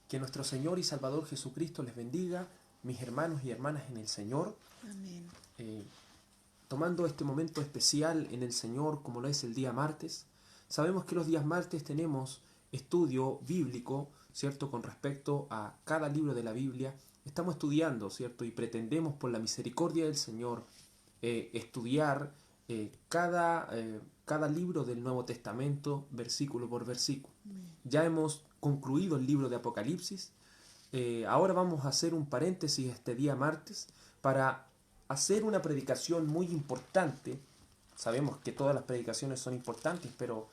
Que nuestro Señor y Salvador Jesucristo les bendiga, mis hermanos y hermanas en el Señor. Amén. Tomando este momento especial en el Señor, como lo es el día martes, sabemos que los días martes tenemos estudio bíblico, ¿cierto?, con respecto a cada libro de la Biblia. Estamos estudiando, ¿cierto?, y pretendemos por la misericordia del Señor estudiar cada libro del Nuevo Testamento, versículo por versículo. Ya hemos concluido el libro de Apocalipsis. Ahora vamos a hacer un paréntesis este día martes para hacer una predicación muy importante. Sabemos que todas las predicaciones son importantes, pero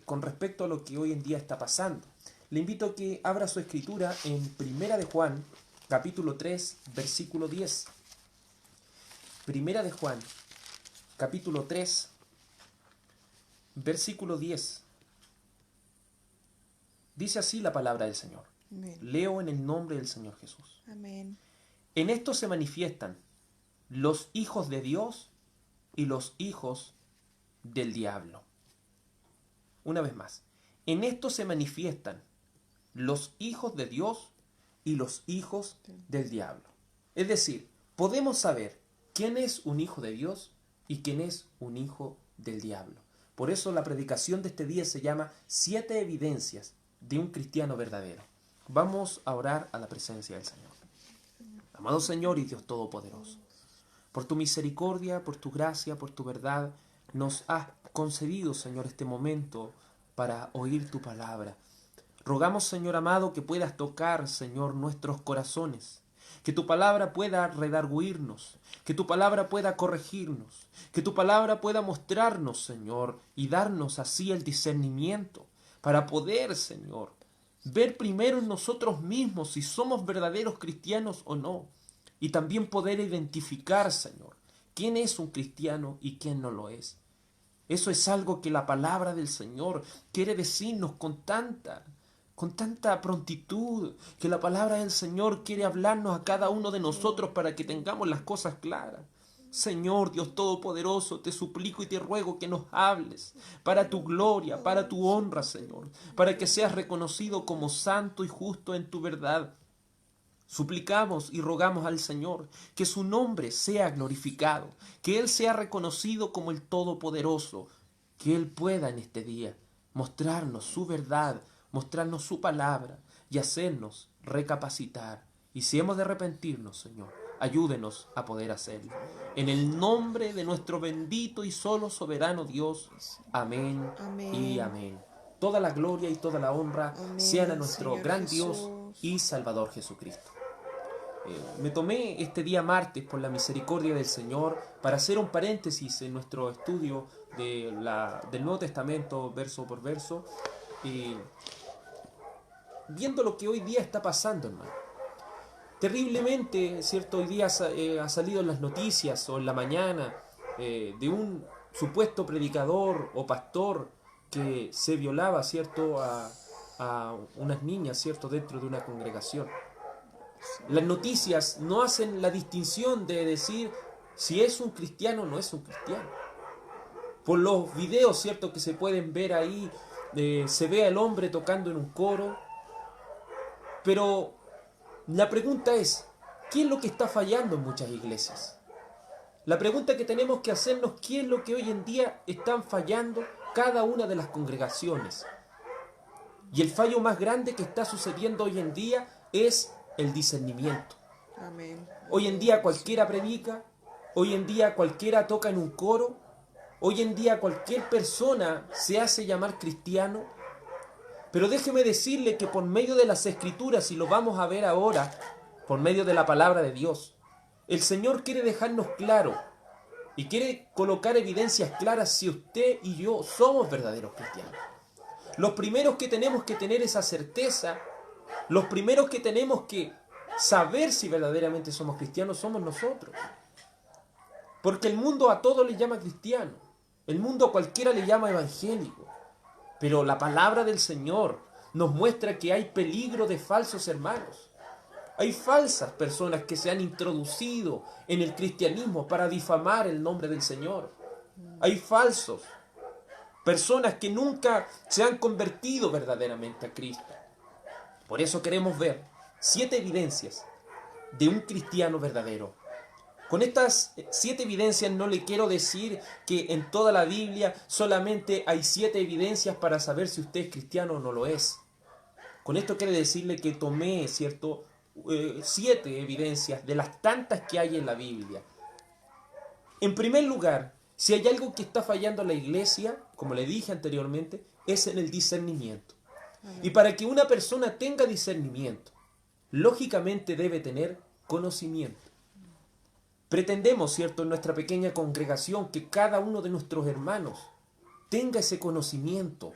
con respecto a lo que hoy en día está pasando, le invito a que abra su escritura en Primera de Juan, capítulo 3, versículo 10. Primera de Juan, capítulo 3, versículo 10. Dice así la palabra del Señor. Amén. Leo en el nombre del Señor Jesús. Amén. En esto se manifiestan los hijos de Dios y los hijos del diablo. Una vez más. En esto se manifiestan los hijos de Dios y los hijos del diablo. Es decir, podemos saber quién es un hijo de Dios y quién es un hijo del diablo. Por eso la predicación de este día se llama 7 evidencias de un cristiano verdadero. Vamos a orar a la presencia del Señor. Amado Señor y Dios Todopoderoso, por tu misericordia, por tu gracia, por tu verdad, nos has concedido, Señor, este momento para oír tu palabra. Rogamos, Señor amado, que puedas tocar, Señor, nuestros corazones, que tu palabra pueda redarguirnos, que tu palabra pueda corregirnos, que tu palabra pueda mostrarnos, Señor, y darnos así el discernimiento para poder, Señor, ver primero en nosotros mismos si somos verdaderos cristianos o no, y también poder identificar, Señor, quién es un cristiano y quién no lo es. Eso es algo que la palabra del Señor quiere decirnos con tanta prontitud, que la palabra del Señor quiere hablarnos a cada uno de nosotros para que tengamos las cosas claras. Señor Dios Todopoderoso, te suplico y te ruego que nos hables para tu gloria, para tu honra, Señor, para que seas reconocido como santo y justo en tu verdad. Suplicamos y rogamos al Señor que su nombre sea glorificado, que Él sea reconocido como el Todopoderoso, que Él pueda en este día mostrarnos su verdad, mostrarnos su palabra y hacernos recapacitar. Y si hemos de arrepentirnos, Señor, ayúdenos a poder hacerlo. En el nombre de nuestro bendito y solo soberano Dios. Amén, Amén. y amén. Toda la gloria y toda la honra Amén, sean a nuestro Señor gran Dios Jesús. y Salvador Jesucristo. Me tomé este día martes por la misericordia del Señor para hacer un paréntesis en nuestro estudio del Nuevo Testamento verso por verso, viendo lo que hoy día está pasando, hermano. Terriblemente, ¿cierto? Hoy día ha salido en las noticias o en la mañana de un supuesto predicador o pastor que se violaba, ¿cierto?, a unas niñas, ¿cierto?, dentro de una congregación. Las noticias no hacen la distinción de decir si es un cristiano o no es un cristiano. Por los videos, ¿cierto?, que se pueden ver ahí, se ve al hombre tocando en un coro. Pero la pregunta es, ¿qué es lo que está fallando en muchas iglesias? La pregunta que tenemos que hacernos, ¿qué es lo que hoy en día están fallando cada una de las congregaciones? Y el fallo más grande que está sucediendo hoy en día es el discernimiento. Amén. Hoy en día cualquiera predica, hoy en día cualquiera toca en un coro, hoy en día cualquier persona se hace llamar cristiano. Pero déjeme decirle que por medio de las Escrituras, y lo vamos a ver ahora, por medio de la palabra de Dios, el Señor quiere dejarnos claro y quiere colocar evidencias claras si usted y yo somos verdaderos cristianos. Los primeros que tenemos que tener esa certeza, los primeros que tenemos que saber si verdaderamente somos cristianos somos nosotros. Porque el mundo a todo le llama cristiano, el mundo a cualquiera le llama evangélico. Pero la palabra del Señor nos muestra que hay peligro de falsos hermanos. Hay falsas personas que se han introducido en el cristianismo para difamar el nombre del Señor. Hay falsos, personas que nunca se han convertido verdaderamente a Cristo. Por eso queremos ver 7 evidencias de un cristiano verdadero. Con estas 7 evidencias no le quiero decir que en toda la Biblia solamente hay 7 evidencias para saber si usted es cristiano o no lo es. Con esto quiere decirle que tomé, ¿cierto?, 7 evidencias de las tantas que hay en la Biblia. En primer lugar, si hay algo que está fallando en la iglesia, como le dije anteriormente, es en el discernimiento. Y para que una persona tenga discernimiento, lógicamente debe tener conocimiento. Pretendemos, ¿cierto?, en nuestra pequeña congregación que cada uno de nuestros hermanos tenga ese conocimiento.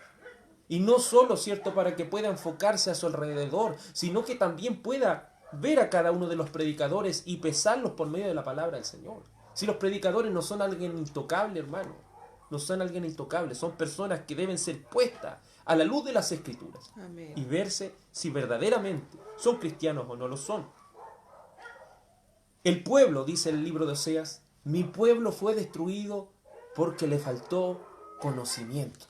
Y no solo, ¿cierto?, para que pueda enfocarse a su alrededor, sino que también pueda ver a cada uno de los predicadores y pesarlos por medio de la palabra del Señor. Si los predicadores no son alguien intocable, hermano, no son alguien intocable, son personas que deben ser puestas a la luz de las Escrituras. Amén. Y verse si verdaderamente son cristianos o no lo son. El pueblo, dice el libro de Oseas, mi pueblo fue destruido porque le faltó conocimiento.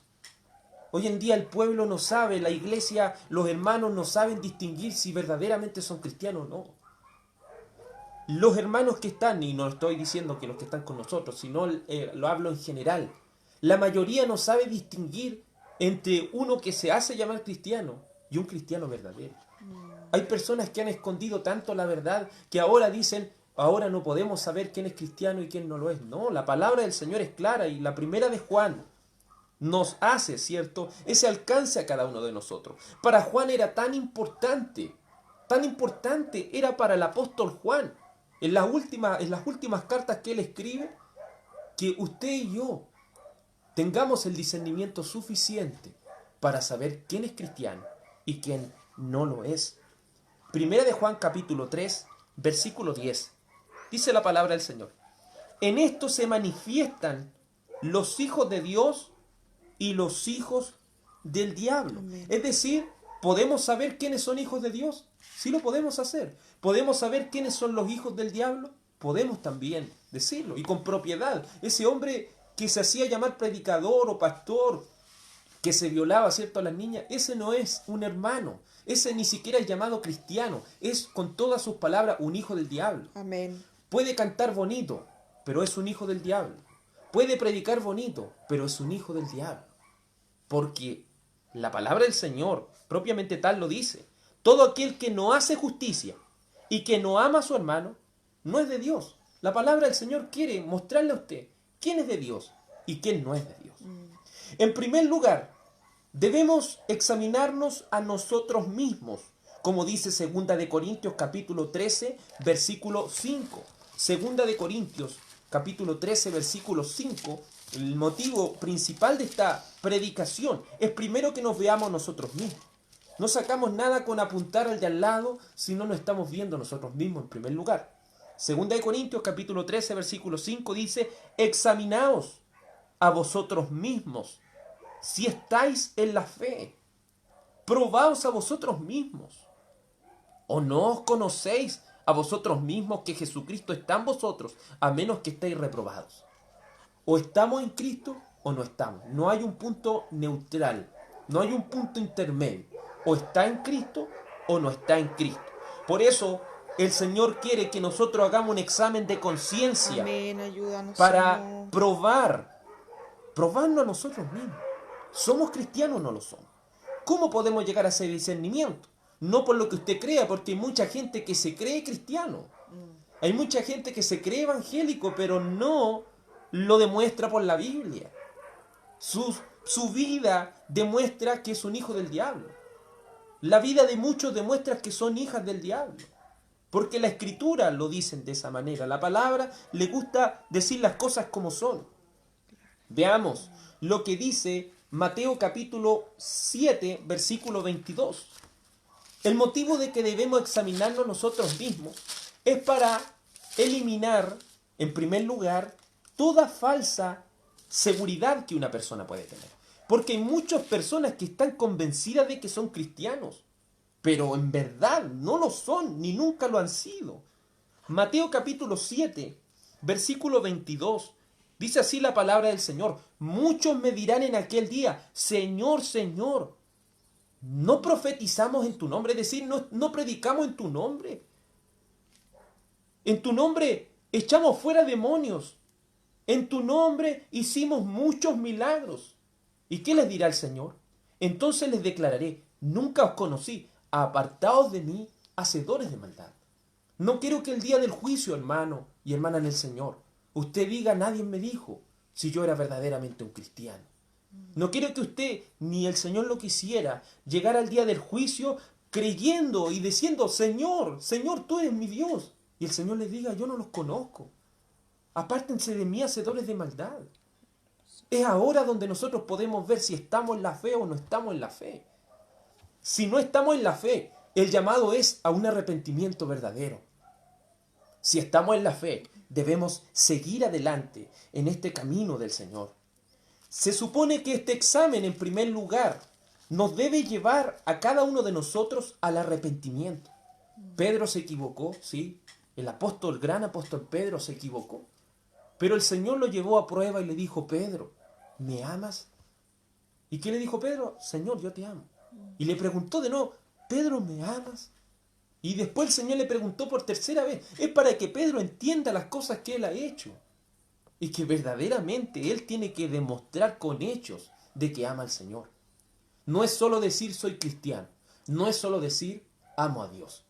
Hoy en día el pueblo no sabe, la iglesia, los hermanos no saben distinguir si verdaderamente son cristianos o no. Los hermanos que están, y no estoy diciendo que los que están con nosotros, sino lo hablo en general, la mayoría no sabe distinguir entre uno que se hace llamar cristiano y un cristiano verdadero. Hay personas que han escondido tanto la verdad que ahora dicen, ahora no podemos saber quién es cristiano y quién no lo es. No, la palabra del Señor es clara y la primera de Juan nos hace, ¿cierto?, ese alcance a cada uno de nosotros. Para Juan era tan importante era para el apóstol Juan, en las últimas cartas que él escribe, que usted y yo tengamos el discernimiento suficiente para saber quién es cristiano y quién no lo es. Primera de Juan capítulo 3, versículo 10. Dice la palabra del Señor: en esto se manifiestan los hijos de Dios y los hijos del diablo. Amén. Es decir, ¿podemos saber quiénes son hijos de Dios? Sí lo podemos hacer. ¿Podemos saber quiénes son los hijos del diablo? Podemos también decirlo, y con propiedad. Ese hombre que se hacía llamar predicador o pastor, que se violaba, ¿cierto?, a las niñas, ese no es un hermano. Ese ni siquiera es llamado cristiano. Es, con todas sus palabras, un hijo del diablo. Amén. Puede cantar bonito, pero es un hijo del diablo. Puede predicar bonito, pero es un hijo del diablo. Porque la palabra del Señor, propiamente tal, lo dice. Todo aquel que no hace justicia y que no ama a su hermano, no es de Dios. La palabra del Señor quiere mostrarle a usted quién es de Dios y quién no es de Dios. En primer lugar, debemos examinarnos a nosotros mismos, como dice 2 de Corintios capítulo 13, versículo 5. 2 de Corintios capítulo 13, versículo 5, el motivo principal de esta predicación es primero que nos veamos nosotros mismos. No sacamos nada con apuntar al de al lado si no nos estamos viendo nosotros mismos en primer lugar. 2 de Corintios capítulo 13, versículo 5 dice: examinaos a vosotros mismos si estáis en la fe. Probaos a vosotros mismos. ¿O no os conocéis a vosotros mismos que Jesucristo está en vosotros, a menos que estéis reprobados? O estamos en Cristo o no estamos. No hay un punto neutral, no hay un punto intermedio. O está en Cristo o no está en Cristo. Por eso el Señor quiere que nosotros hagamos un examen de conciencia para probarnos a nosotros mismos. ¿Somos cristianos o no lo somos? ¿Cómo podemos llegar a ese discernimiento? No por lo que usted crea, porque hay mucha gente que se cree cristiano. Hay mucha gente que se cree evangélico, pero no lo demuestra por la Biblia. Su vida demuestra que es un hijo del diablo. La vida de muchos demuestra que son hijas del diablo. Porque la Escritura lo dicen de esa manera. La palabra le gusta decir las cosas como son. Veamos lo que dice Mateo capítulo 7, versículo 22. El motivo de que debemos examinarnos nosotros mismos es para eliminar, en primer lugar, toda falsa seguridad que una persona puede tener. Porque hay muchas personas que están convencidas de que son cristianos, pero en verdad no lo son, ni nunca lo han sido. Mateo capítulo 7, versículo 22, dice así la palabra del Señor: muchos me dirán en aquel día: Señor, Señor, no profetizamos en tu nombre, es decir, no predicamos en tu nombre. En tu nombre echamos fuera demonios. En tu nombre hicimos muchos milagros. ¿Y qué les dirá el Señor? Entonces les declararé, nunca os conocí, apartaos de mí, hacedores de maldad. No quiero que el día del juicio, hermano y hermana en el Señor, usted diga, nadie me dijo si yo era verdaderamente un cristiano. No quiero que usted, ni el Señor lo quisiera, llegara al día del juicio creyendo y diciendo, Señor, Señor, tú eres mi Dios. Y el Señor les diga, yo no los conozco. Apártense de mí, hacedores de maldad. Es ahora donde nosotros podemos ver si estamos en la fe o no estamos en la fe. Si no estamos en la fe, el llamado es a un arrepentimiento verdadero. Si estamos en la fe, debemos seguir adelante en este camino del Señor. Se supone que este examen, en primer lugar, nos debe llevar a cada uno de nosotros al arrepentimiento. Pedro se equivocó, sí. El gran apóstol Pedro se equivocó. Pero el Señor lo llevó a prueba y le dijo, Pedro, ¿me amas? ¿Y qué le dijo Pedro? Señor, yo te amo. Y le preguntó de nuevo, Pedro, ¿me amas? Y después el Señor le preguntó por tercera vez. Es para que Pedro entienda las cosas que él ha hecho. Y que verdaderamente él tiene que demostrar con hechos de que ama al Señor. No es solo decir soy cristiano. No es solo decir amo a Dios.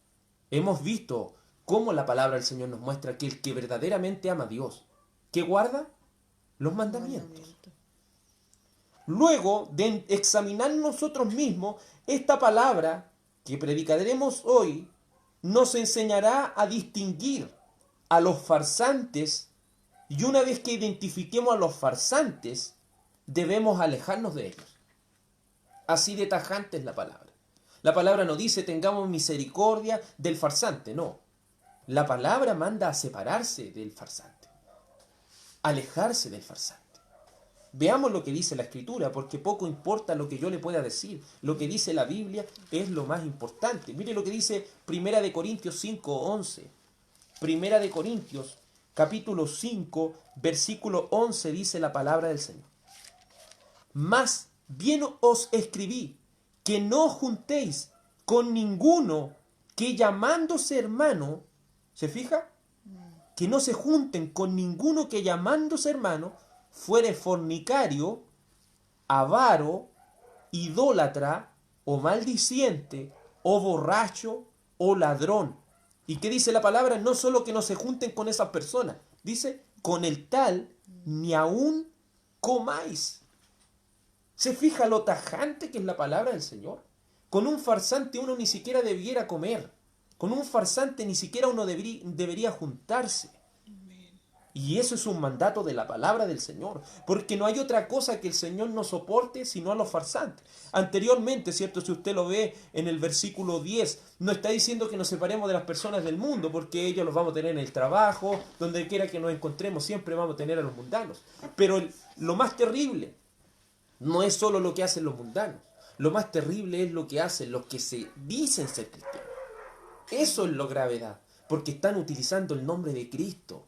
Hemos visto cómo la palabra del Señor nos muestra que el que verdaderamente ama a Dios, que guarda los mandamientos. Luego de examinar nosotros mismos, esta palabra que predicaremos hoy nos enseñará a distinguir a los farsantes, y una vez que identifiquemos a los farsantes, debemos alejarnos de ellos. Así de tajante es la palabra. La palabra no dice tengamos misericordia del farsante, no. La palabra manda a separarse del farsante, alejarse del farsante. Veamos lo que dice la Escritura, porque poco importa lo que yo le pueda decir. Lo que dice la Biblia es lo más importante. Mire lo que dice 1 Corintios 5:11. 1 Corintios, capítulo 5, versículo 11, dice la palabra del Señor. Más bien os escribí que no os juntéis con ninguno que llamándose hermano, ¿se fija? Que no se junten con ninguno que llamándose hermano fuere fornicario, avaro, idólatra, o maldiciente, o borracho, o ladrón. ¿Y qué dice la palabra? No solo que no se junten con esas personas, dice, con el tal ni aún comáis. ¿Se fija lo tajante que es la palabra del Señor? Con un farsante uno ni siquiera debiera comer. Con un farsante ni siquiera uno debería juntarse. Y eso es un mandato de la palabra del Señor, porque no hay otra cosa que el Señor no soporte sino a los farsantes. Anteriormente, ¿cierto? Si usted lo ve en el versículo 10, no está diciendo que nos separemos de las personas del mundo, porque ellos los vamos a tener en el trabajo, donde quiera que nos encontremos, siempre vamos a tener a los mundanos. Pero lo más terrible no es solo lo que hacen los mundanos, lo más terrible es lo que hacen los que se dicen ser cristianos. Eso es lo gravedad, porque están utilizando el nombre de Cristo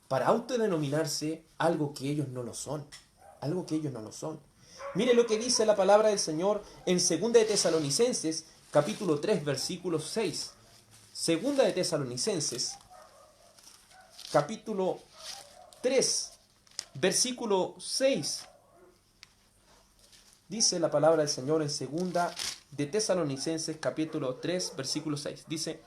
para autodenominarse algo que ellos no lo son. Algo que ellos no lo son. Mire lo que dice la palabra del Señor en 2 de Tesalonicenses, capítulo 3, versículo 6. 2 de Tesalonicenses, capítulo 3, versículo 6. Dice la palabra del Señor en 2 de Tesalonicenses, capítulo 3, versículo 6. Dice: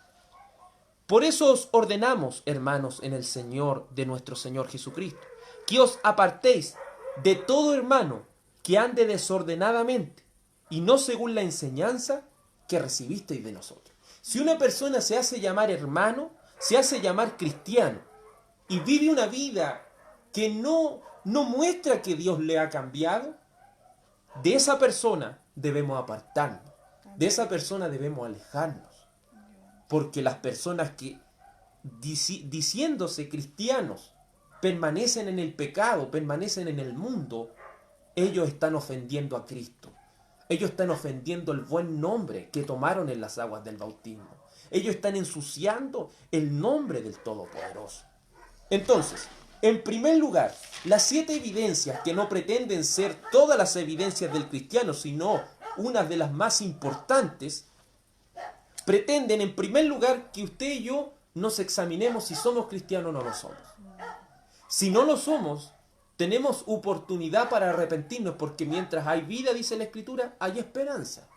por eso os ordenamos, hermanos, en el Señor de nuestro Señor Jesucristo, que os apartéis de todo hermano que ande desordenadamente y no según la enseñanza que recibisteis de nosotros. Si una persona se hace llamar hermano, se hace llamar cristiano y vive una vida que no muestra que Dios le ha cambiado, de esa persona debemos apartarnos, de esa persona debemos alejarnos. Porque las personas que, diciéndose cristianos, permanecen en el pecado, permanecen en el mundo, ellos están ofendiendo a Cristo. Ellos están ofendiendo el buen nombre que tomaron en las aguas del bautismo. Ellos están ensuciando el nombre del Todopoderoso. Entonces, en primer lugar, las 7 evidencias que no pretenden ser todas las evidencias del cristiano, sino una de las más importantes, pretenden en primer lugar que usted y yo nos examinemos si somos cristianos o no lo somos. Si no lo somos, tenemos oportunidad para arrepentirnos, porque mientras hay vida, dice la Escritura, hay esperanza.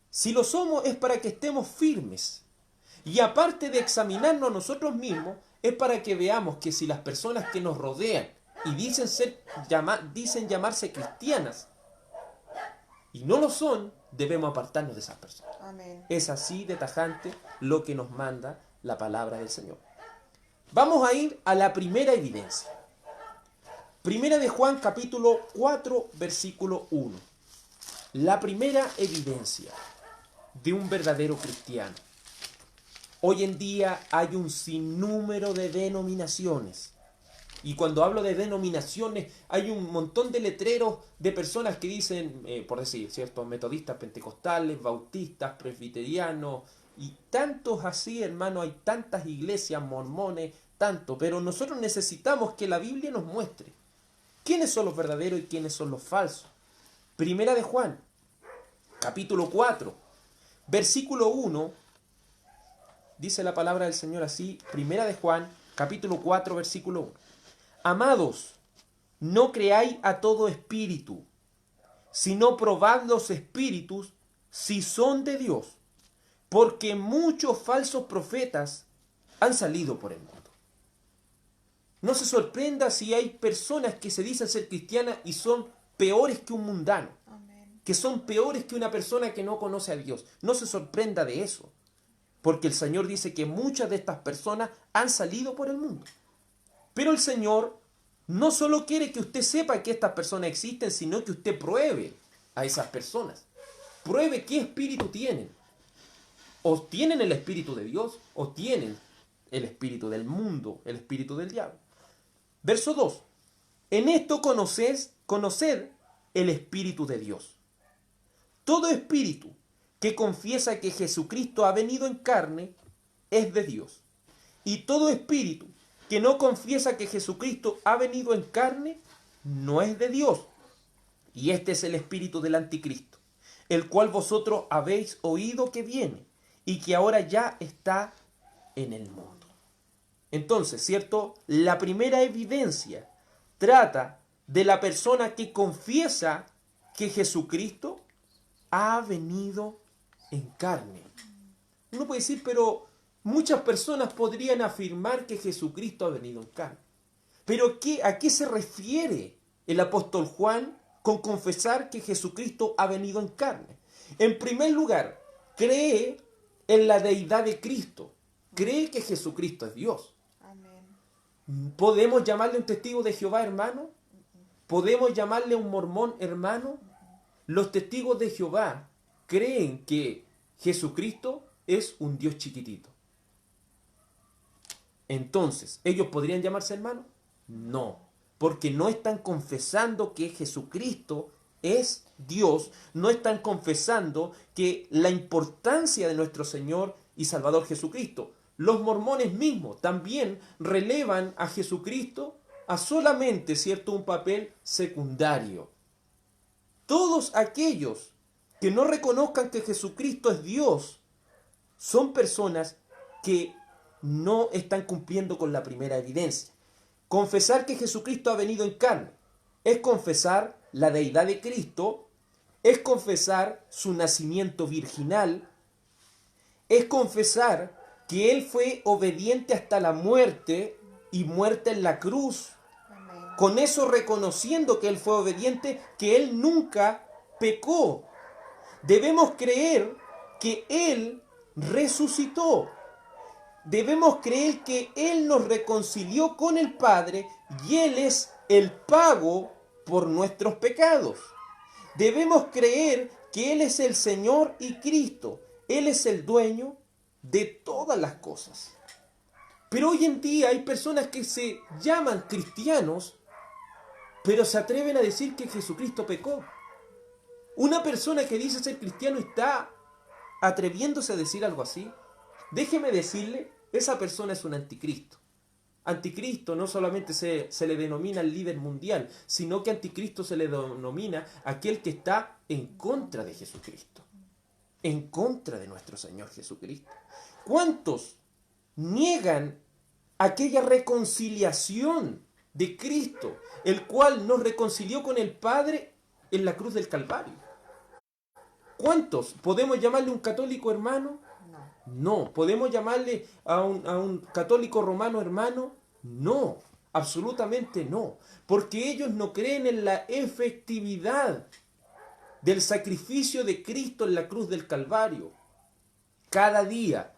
Si lo somos es para que estemos firmes. Y aparte de examinarnos a nosotros mismos, es para que veamos que si las personas que nos rodean y dicen llamarse cristianas y no lo son, debemos apartarnos de esas personas. Amén. Es así de tajante lo que nos manda la palabra del Señor. Vamos a ir a la primera evidencia. Primera de Juan, capítulo 4, versículo 1. La primera evidencia de un verdadero cristiano. Hoy en día hay un sinnúmero de denominaciones. Y cuando hablo de denominaciones, hay un montón de letreros de personas que dicen, por decir, ¿cierto? Metodistas, pentecostales, bautistas, presbiterianos, y tantos así, hermano, hay tantas iglesias, mormones, tanto. Pero nosotros necesitamos que la Biblia nos muestre quiénes son los verdaderos y quiénes son los falsos. Primera de Juan, capítulo 4, versículo 1, dice la palabra del Señor así, Primera de Juan, capítulo 4, versículo 1. Amados, no creáis a todo espíritu, sino probad los espíritus si son de Dios, porque muchos falsos profetas han salido por el mundo. No se sorprenda si hay personas que se dicen ser cristianas y son peores que un mundano, Amén. que son peores que una persona que no conoce a Dios. No se sorprenda de eso, porque el Señor dice que muchas de estas personas han salido por el mundo. Pero el Señor no solo quiere que usted sepa que estas personas existen, sino que usted pruebe a esas personas. Pruebe qué espíritu tienen. O tienen el espíritu de Dios, o tienen el espíritu del mundo, el espíritu del diablo. Verso 2. En esto conoced el espíritu de Dios. Todo espíritu que confiesa que Jesucristo ha venido en carne es de Dios. Y todo espíritu que no confiesa que Jesucristo ha venido en carne no es de Dios. Y este es el espíritu del anticristo, el cual vosotros habéis oído que viene y que ahora ya está en el mundo. Entonces, ¿cierto? La primera evidencia trata de la persona que confiesa que Jesucristo ha venido en carne. Uno puede decir, pero muchas personas podrían afirmar que Jesucristo ha venido en carne. Pero ¿a qué se refiere el apóstol Juan con confesar que Jesucristo ha venido en carne? En primer lugar, cree en la deidad de Cristo. Cree que Jesucristo es Dios. Amén. ¿Podemos llamarle un testigo de Jehová, hermano? ¿Podemos llamarle un mormón, hermano? Los testigos de Jehová creen que Jesucristo es un Dios chiquitito. Entonces, ¿ellos podrían llamarse hermanos? No, porque no están confesando que Jesucristo es Dios, no están confesando que la importancia de nuestro Señor y Salvador Jesucristo. Los mormones mismos también relevan a Jesucristo a solamente, ¿cierto?, un papel secundario. Todos aquellos que no reconozcan que Jesucristo es Dios son personas que no están cumpliendo con la primera evidencia. Confesar que Jesucristo ha venido en carne es confesar la deidad de Cristo, es confesar su nacimiento virginal, es confesar que Él fue obediente hasta la muerte y muerte en la cruz. Amén. Con eso reconociendo que Él fue obediente, que Él nunca pecó. Debemos creer que Él resucitó. Debemos creer que Él nos reconcilió con el Padre y Él es el pago por nuestros pecados. Debemos creer que Él es el Señor y Cristo. Él es el dueño de todas las cosas. Pero hoy en día hay personas que se llaman cristianos, pero se atreven a decir que Jesucristo pecó. Una persona que dice ser cristiano está atreviéndose a decir algo así. Déjeme decirle, esa persona es un anticristo. Anticristo no solamente se le denomina el líder mundial, sino que anticristo se le denomina aquel que está en contra de Jesucristo, en contra de nuestro Señor Jesucristo. ¿Cuántos niegan aquella reconciliación de Cristo, el cual nos reconcilió con el Padre en la cruz del Calvario? ¿Cuántos podemos llamarle un católico hermano? No. ¿Podemos llamarle a un católico romano hermano? No, absolutamente no. Porque ellos no creen en la efectividad del sacrificio de Cristo en la cruz del Calvario. Cada día,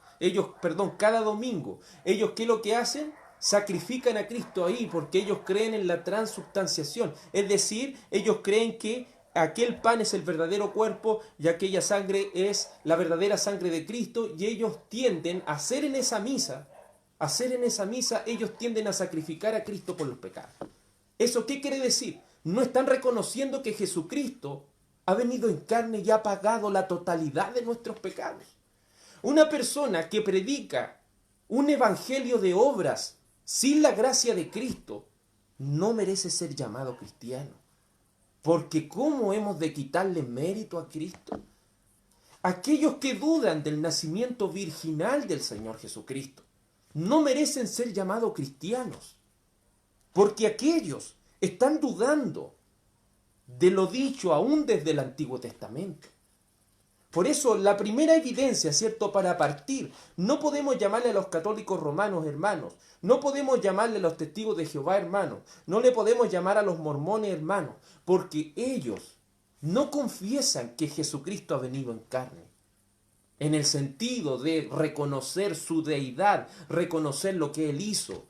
cada domingo, ellos ¿qué es lo que hacen? Sacrifican a Cristo ahí porque ellos creen en la transubstanciación. Es decir, ellos creen que aquel pan es el verdadero cuerpo y aquella sangre es la verdadera sangre de Cristo, y ellos tienden a hacer en esa misa, ellos tienden a sacrificar a Cristo por los pecados. ¿Eso qué quiere decir? No están reconociendo que Jesucristo ha venido en carne y ha pagado la totalidad de nuestros pecados. Una persona que predica un evangelio de obras sin la gracia de Cristo no merece ser llamado cristiano. Porque ¿cómo hemos de quitarle mérito a Cristo? Aquellos que dudan del nacimiento virginal del Señor Jesucristo no merecen ser llamados cristianos. Porque aquellos están dudando de lo dicho aún desde el Antiguo Testamento. Por eso la primera evidencia, ¿cierto?, para partir, no podemos llamarle a los católicos romanos hermanos, no podemos llamarle a los testigos de Jehová hermanos, no le podemos llamar a los mormones hermanos, porque ellos no confiesan que Jesucristo ha venido en carne, en el sentido de reconocer su deidad, reconocer lo que Él hizo.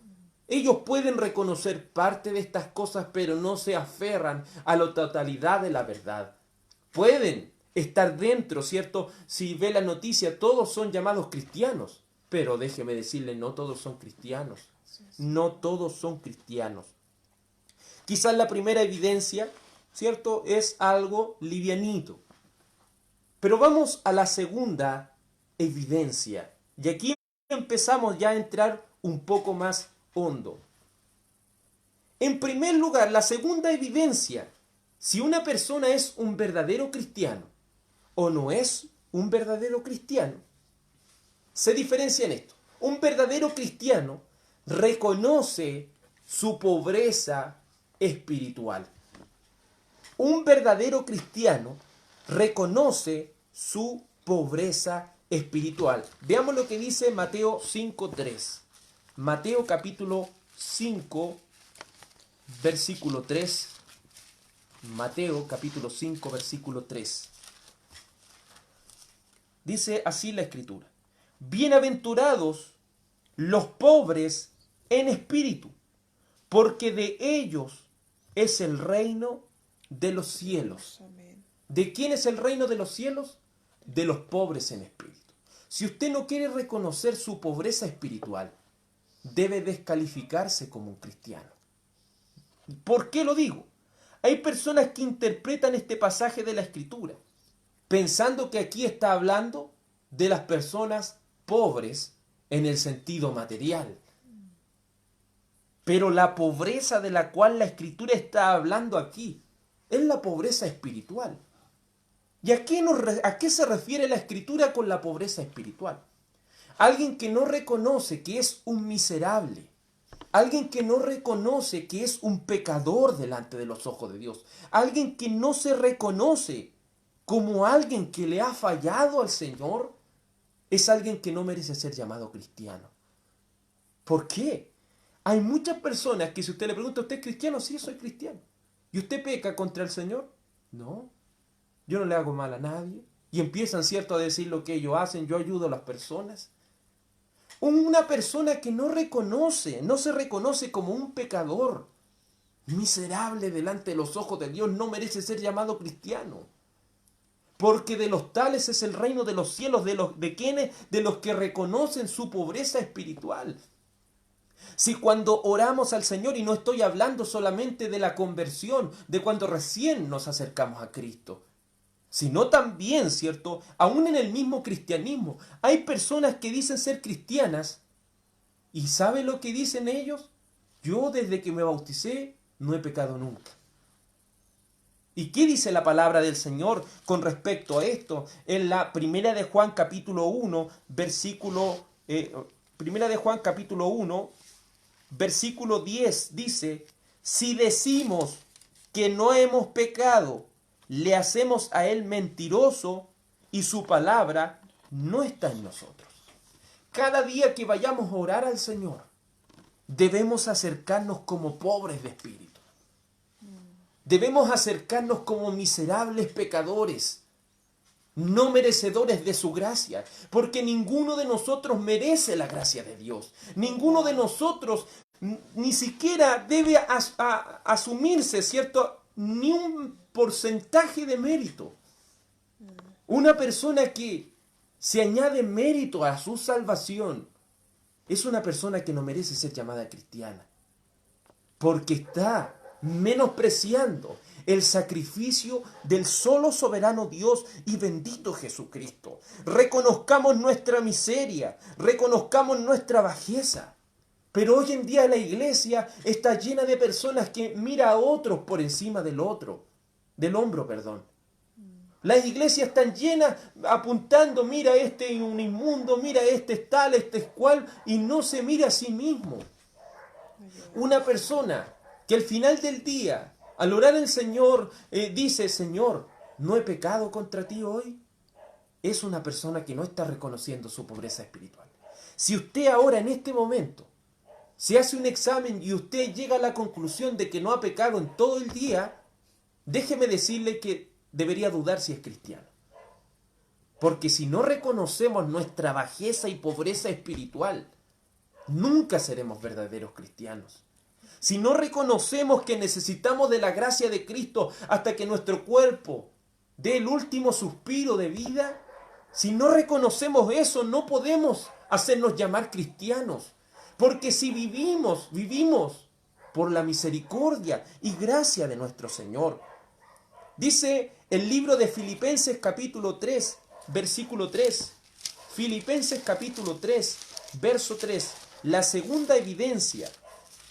Ellos pueden reconocer parte de estas cosas, pero no se aferran a la totalidad de la verdad. Pueden estar dentro, ¿cierto? Si ve la noticia, todos son llamados cristianos. Pero déjeme decirle, no todos son cristianos. No todos son cristianos. Quizás la primera evidencia, ¿cierto?, es algo livianito. Pero vamos a la segunda evidencia. Y aquí empezamos ya a entrar un poco más hondo. En primer lugar, la segunda evidencia, si una persona es un verdadero cristiano o no es un verdadero cristiano, se diferencia en esto. Un verdadero cristiano reconoce su pobreza espiritual. Un verdadero cristiano reconoce su pobreza espiritual. Veamos lo que dice Mateo 5:3. Mateo capítulo 5, versículo 3. Mateo capítulo 5, versículo 3. Dice así la Escritura: bienaventurados los pobres en espíritu, porque de ellos es el reino de los cielos. Amén. ¿De quién es el reino de los cielos? De los pobres en espíritu. Si usted no quiere reconocer su pobreza espiritual, debe descalificarse como un cristiano. ¿Por qué lo digo? Hay personas que interpretan este pasaje de la Escritura pensando que aquí está hablando de las personas pobres en el sentido material. Pero la pobreza de la cual la Escritura está hablando aquí es la pobreza espiritual. ¿Y a qué se refiere la Escritura con la pobreza espiritual? Alguien que no reconoce que es un miserable, alguien que no reconoce que es un pecador delante de los ojos de Dios, alguien que no se reconoce como alguien que le ha fallado al Señor, es alguien que no merece ser llamado cristiano. ¿Por qué? Hay muchas personas que si usted le pregunta, ¿usted es cristiano? Sí, soy cristiano. ¿Y usted peca contra el Señor? No, yo no le hago mal a nadie. Y empiezan, ¿cierto?, a decir lo que ellos hacen, yo ayudo a las personas. Una persona que no se reconoce como un pecador miserable delante de los ojos de Dios, no merece ser llamado cristiano. Porque de los tales es el reino de los cielos, ¿de quiénes? De los que reconocen su pobreza espiritual. Si cuando oramos al Señor, y no estoy hablando solamente de la conversión, de cuando recién nos acercamos a Cristo, sino también, ¿cierto?, aún en el mismo cristianismo, hay personas que dicen ser cristianas, ¿Y sabe lo que dicen ellos? Yo desde que me bauticé no he pecado nunca. ¿Y qué dice la palabra del Señor con respecto a esto? En la Primera de Juan capítulo 1, Primera de Juan capítulo 1, versículo 10 dice, si decimos que no hemos pecado, le hacemos a él mentiroso y su palabra no está en nosotros. Cada día que vayamos a orar al Señor, debemos acercarnos como pobres de espíritu. Debemos acercarnos como miserables pecadores, no merecedores de su gracia, porque ninguno de nosotros merece la gracia de Dios. Ninguno de nosotros ni siquiera debe asumirse, ¿cierto?, ni un porcentaje de mérito. Una persona que se añade mérito a su salvación es una persona que no merece ser llamada cristiana, porque está menospreciando el sacrificio del solo soberano Dios y bendito Jesucristo. Reconozcamos nuestra miseria, reconozcamos nuestra bajeza. Pero hoy en día la iglesia está llena de personas que mira a otros por encima del hombro, perdón. Las iglesias están llenas apuntando, mira, este es un inmundo, mira, este es tal, este es cual, y no se mira a sí mismo. Una persona que al final del día, al orar al Señor, dice, Señor, ¿no he pecado contra ti hoy? Es una persona que no está reconociendo su pobreza espiritual. Si usted ahora en este momento se hace un examen y usted llega a la conclusión de que no ha pecado en todo el día, déjeme decirle que debería dudar si es cristiano. Porque si no reconocemos nuestra bajeza y pobreza espiritual, nunca seremos verdaderos cristianos. Si no reconocemos que necesitamos de la gracia de Cristo hasta que nuestro cuerpo dé el último suspiro de vida, si no reconocemos eso, no podemos hacernos llamar cristianos. Porque si vivimos por la misericordia y gracia de nuestro Señor. Dice el libro de Filipenses capítulo 3, versículo 3. Filipenses capítulo 3, verso 3. La segunda evidencia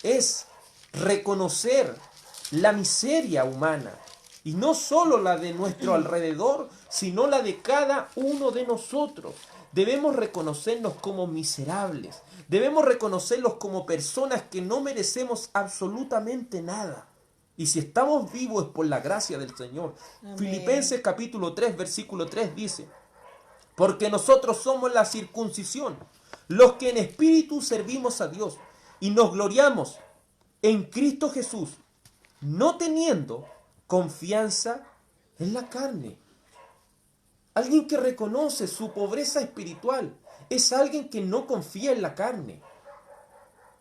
es reconocer la miseria humana. Y no solo la de nuestro alrededor, sino la de cada uno de nosotros. Debemos reconocernos como miserables. Debemos reconocerlos como personas que no merecemos absolutamente nada. Y si estamos vivos es por la gracia del Señor. Amén. Filipenses capítulo 3, versículo 3 dice, porque nosotros somos la circuncisión, los que en espíritu servimos a Dios y nos gloriamos en Cristo Jesús, no teniendo confianza en la carne. Alguien que reconoce su pobreza espiritual es alguien que no confía en la carne.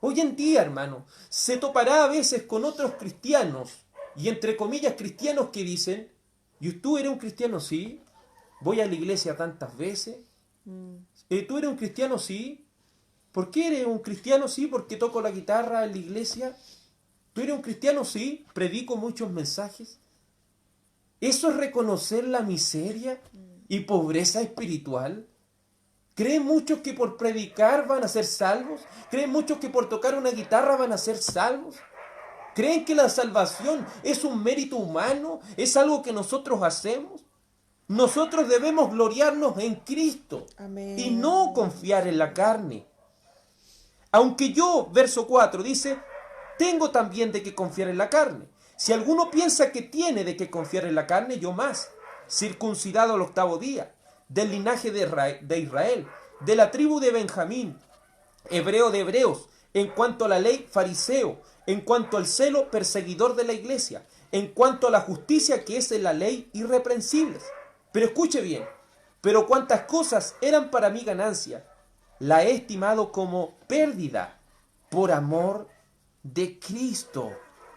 Hoy en día, hermano, se topará a veces con otros cristianos, y entre comillas cristianos que dicen, ¿y tú eres un cristiano? Sí. ¿Voy a la iglesia tantas veces? ¿Tú eres un cristiano? Sí. ¿Por qué eres un cristiano? Sí, porque toco la guitarra en la iglesia. ¿Tú eres un cristiano? Sí. ¿Predico muchos mensajes? ¿Eso es reconocer la miseria y pobreza espiritual? ¿Creen muchos que por predicar van a ser salvos? ¿Creen muchos que por tocar una guitarra van a ser salvos? ¿Creen que la salvación es un mérito humano? ¿Es algo que nosotros hacemos? Nosotros debemos gloriarnos en Cristo. Amén. Y no confiar en la carne. Aunque yo, verso 4, dice, tengo también de qué confiar en la carne. Si alguno piensa que tiene de qué confiar en la carne, yo más, circuncidado al 8º día, del linaje de Israel, de la tribu de Benjamín, hebreo de hebreos, en cuanto a la ley, fariseo, en cuanto al celo, perseguidor de la iglesia, en cuanto a la justicia que es en la ley, irreprensibles. Pero escuche bien, pero cuantas cosas eran para mí ganancia, la he estimado como pérdida por amor de Cristo.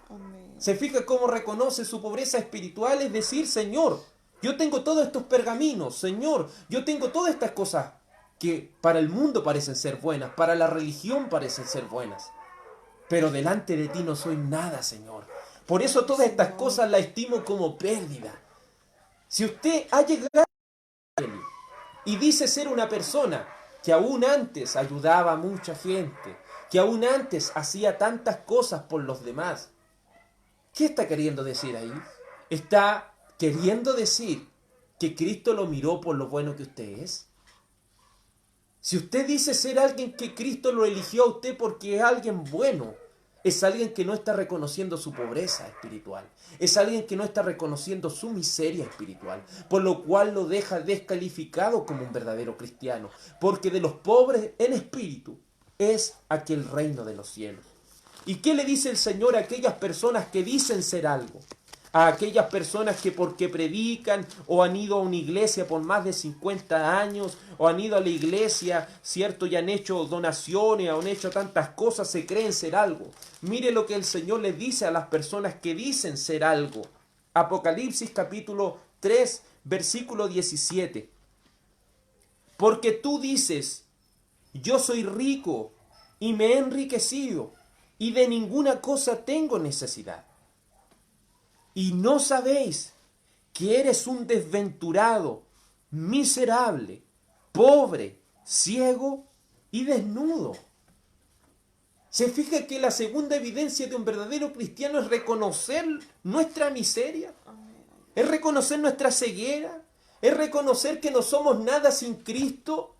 Amén. ¿Se fija cómo reconoce su pobreza espiritual? Es decir, Señor, yo tengo todos estos pergaminos, Señor, yo tengo todas estas cosas que para el mundo parecen ser buenas, para la religión parecen ser buenas, pero delante de ti no soy nada, Señor. Por eso todas estas cosas las estimo como pérdida. Si usted ha llegado y dice ser una persona que aún antes ayudaba a mucha gente, que aún antes hacía tantas cosas por los demás. ¿Qué está queriendo decir ahí? Está queriendo decir que Cristo lo miró por lo bueno que usted es. Si usted dice ser alguien que Cristo lo eligió a usted porque es alguien bueno, es alguien que no está reconociendo su pobreza espiritual, es alguien que no está reconociendo su miseria espiritual, por lo cual lo deja descalificado como un verdadero cristiano, porque de los pobres en espíritu es aquel reino de los cielos. ¿Y qué le dice el Señor a aquellas personas que dicen ser algo? A aquellas personas que porque predican o han ido a una iglesia por más de 50 años o han ido a la iglesia, ¿cierto? Y han hecho donaciones, han hecho tantas cosas, se creen ser algo. Mire lo que el Señor les dice a las personas que dicen ser algo. Apocalipsis capítulo 3, versículo 17. Porque tú dices, yo soy rico y me he enriquecido y de ninguna cosa tengo necesidad. Y no sabéis que eres un desventurado, miserable, pobre, ciego y desnudo. Se fija que la segunda evidencia de un verdadero cristiano es reconocer nuestra miseria, es reconocer nuestra ceguera, es reconocer que no somos nada sin Cristo.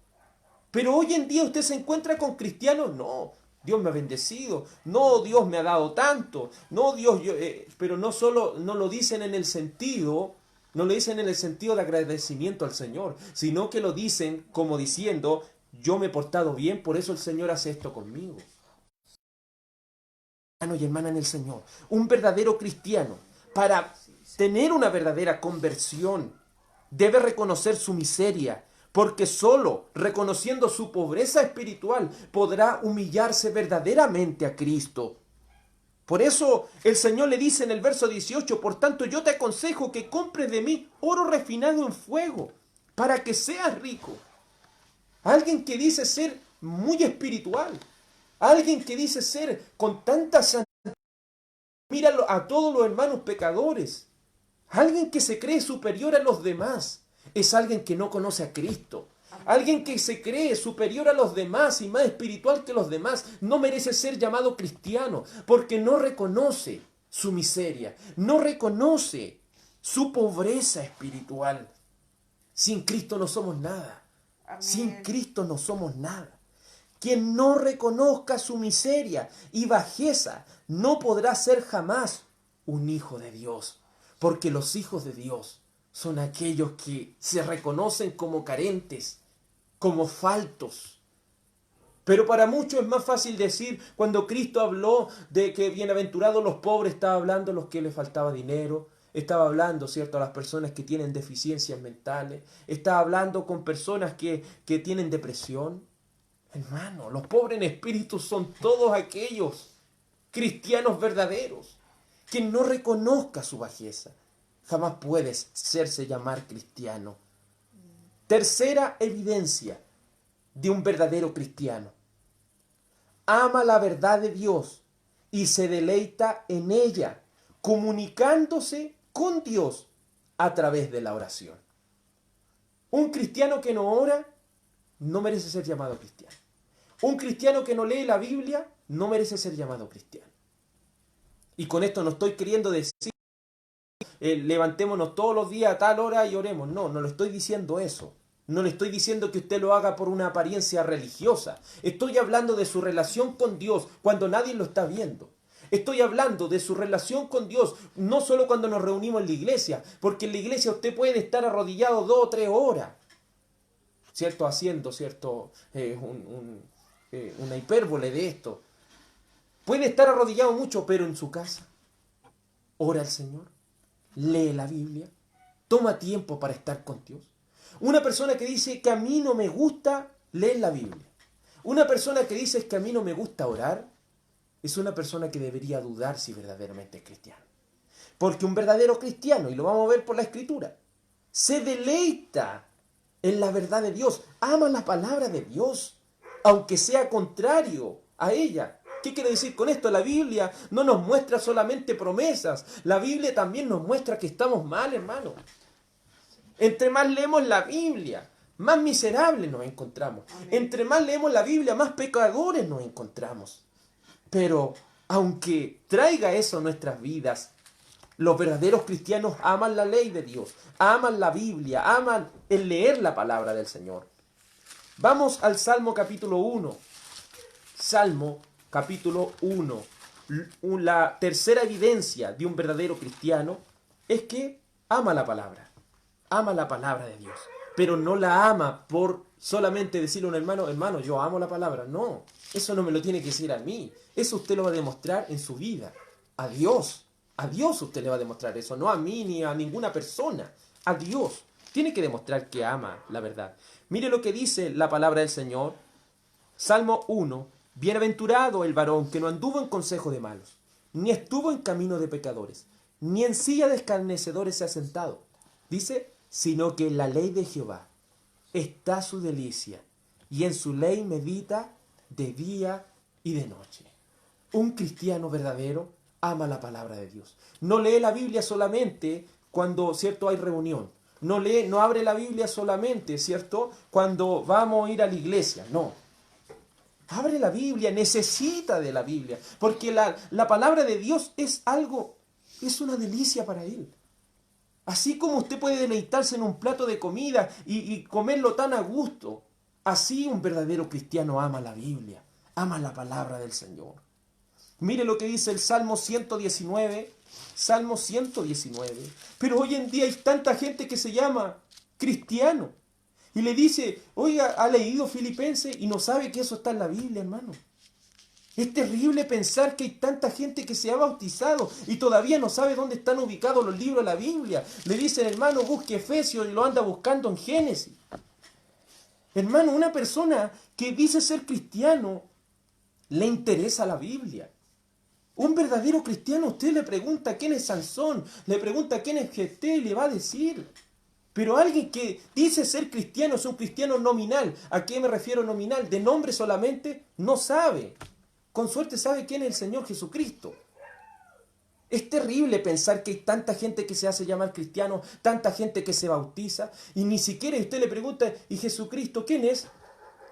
Pero hoy en día usted se encuentra con cristianos, no, Dios me ha bendecido, no, Dios me ha dado tanto, no, Dios, pero no solo, no lo dicen en el sentido, no lo dicen en el sentido de agradecimiento al Señor, sino que lo dicen como diciendo, yo me he portado bien, por eso el Señor hace esto conmigo. Hermano y hermana en el Señor, un verdadero cristiano, para tener una verdadera conversión, debe reconocer su miseria, porque solo reconociendo su pobreza espiritual podrá humillarse verdaderamente a Cristo. Por eso el Señor le dice en el verso 18, por tanto yo te aconsejo que compres de mí oro refinado en fuego, para que seas rico. Alguien que dice ser muy espiritual, alguien que dice ser con tanta santidad, mira a todos los hermanos pecadores, alguien que se cree superior a los demás. Es alguien que no conoce a Cristo. Alguien que se cree superior a los demás y más espiritual que los demás no merece ser llamado cristiano porque no reconoce su miseria, no reconoce su pobreza espiritual. Sin Cristo no somos nada. Sin Cristo no somos nada. Quien no reconozca su miseria y bajeza no podrá ser jamás un hijo de Dios, porque los hijos de Dios son aquellos que se reconocen como carentes, como faltos. Pero para muchos es más fácil decir, cuando Cristo habló de que bienaventurados los pobres, estaba hablando a los que les faltaba dinero, estaba hablando, ¿cierto?, a las personas que tienen deficiencias mentales, estaba hablando con personas que tienen depresión. Hermano, los pobres en espíritu son todos aquellos cristianos verdaderos. Quien no reconozca su bajeza jamás puede hacerse llamar cristiano. Tercera evidencia de un verdadero cristiano. Ama la verdad de Dios y se deleita en ella, comunicándose con Dios a través de la oración. Un cristiano que no ora no merece ser llamado cristiano. Un cristiano que no lee la Biblia no merece ser llamado cristiano. Y con esto no estoy queriendo decir levantémonos todos los días a tal hora y oremos. No, no le estoy diciendo eso. No le estoy diciendo que usted lo haga por una apariencia religiosa. Estoy hablando de su relación con Dios cuando nadie lo está viendo. Estoy hablando de su relación con Dios, no solo cuando nos reunimos en la iglesia, porque en la iglesia usted puede estar arrodillado 2 o 3 horas, ¿cierto? Haciendo, ¿cierto? Una hipérbole de esto. Puede estar arrodillado mucho, pero en su casa ora al Señor, lee la Biblia, toma tiempo para estar con Dios. Una persona que dice que a mí no me gusta leer la Biblia, una persona que dice que a mí no me gusta orar, es una persona que debería dudar si verdaderamente es cristiano. Porque un verdadero cristiano, y lo vamos a ver por la Escritura, se deleita en la verdad de Dios, ama la palabra de Dios, aunque sea contrario a ella. ¿Qué quiere decir con esto? La Biblia no nos muestra solamente promesas, la Biblia también nos muestra que estamos mal, hermano. Entre más leemos la Biblia, más miserables nos encontramos. Entre más leemos la Biblia, más pecadores nos encontramos. Pero aunque traiga eso a nuestras vidas, los verdaderos cristianos aman la ley de Dios, aman la Biblia, aman el leer la palabra del Señor. Vamos al Salmo capítulo 1. Salmo capítulo 1. La tercera evidencia de un verdadero cristiano es que ama la palabra de Dios, pero no la ama por solamente decirle a un hermano, hermano, yo amo la palabra. No, eso no me lo tiene que decir a mí, eso usted lo va a demostrar en su vida, a Dios usted le va a demostrar eso, no a mí ni a ninguna persona, a Dios. Tiene que demostrar que ama la verdad. Mire lo que dice la palabra del Señor, Salmo 1, bienaventurado el varón que no anduvo en consejo de malos, ni estuvo en camino de pecadores, ni en silla de escarnecedores se ha sentado. Dice, sino que en la ley de Jehová está su delicia, y en su ley medita de día y de noche. Un cristiano verdadero ama la palabra de Dios. No lee la Biblia solamente cuando, ¿cierto?, hay reunión. No abre la Biblia solamente, ¿cierto?, cuando vamos a ir a la iglesia. No. Abre la Biblia, necesita de la Biblia, porque la palabra de Dios es algo, es una delicia para él. Así como usted puede deleitarse en un plato de comida y comerlo tan a gusto, así un verdadero cristiano ama la Biblia, ama la palabra del Señor. Mire lo que dice el Salmo 119, Salmo 119. Pero hoy en día hay tanta gente que se llama cristiano y le dice, oiga, ha leído Filipenses y no sabe que eso está en la Biblia, hermano. Es terrible pensar que hay tanta gente que se ha bautizado y todavía no sabe dónde están ubicados los libros de la Biblia. Le dicen, hermano, busque Efesios y lo anda buscando en Génesis. Hermano, una persona que dice ser cristiano, le interesa la Biblia. Un verdadero cristiano, usted le pregunta quién es Sansón, le pregunta quién es Jefté y le va a decir. Pero alguien que dice ser cristiano es un cristiano nominal. ¿A qué me refiero nominal? De nombre solamente, no sabe. Con suerte sabe quién es el Señor Jesucristo. Es terrible pensar que hay tanta gente que se hace llamar cristiano, tanta gente que se bautiza, y ni siquiera usted le pregunta, ¿y Jesucristo quién es?